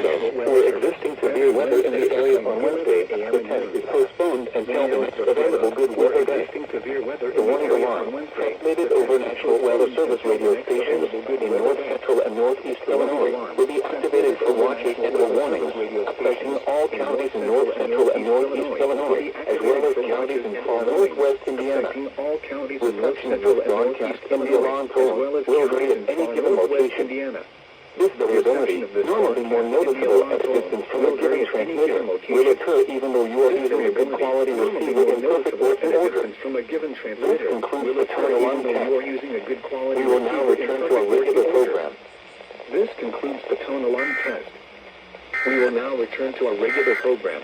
weather for existing severe weather in the area on Wednesday. The test is postponed until the next available good weather day. The warning alarm, transmitted over National Weather Service radio stations in north central and northeast Illinois, will be activated for watches and for warnings, affecting all counties in north central and northeast Illinois, as well as counties in far northwest Indiana. Reception of this broadcast in the alarm tone will vary at any given location. This variability, normally more noticeable at a distance from a given transmitter, will occur even though you are using a good quality receiver in perfect working order. This concludes the tone alarm test. We will now return to our regular program. This concludes the tone alarm test. We will now return to our regular program.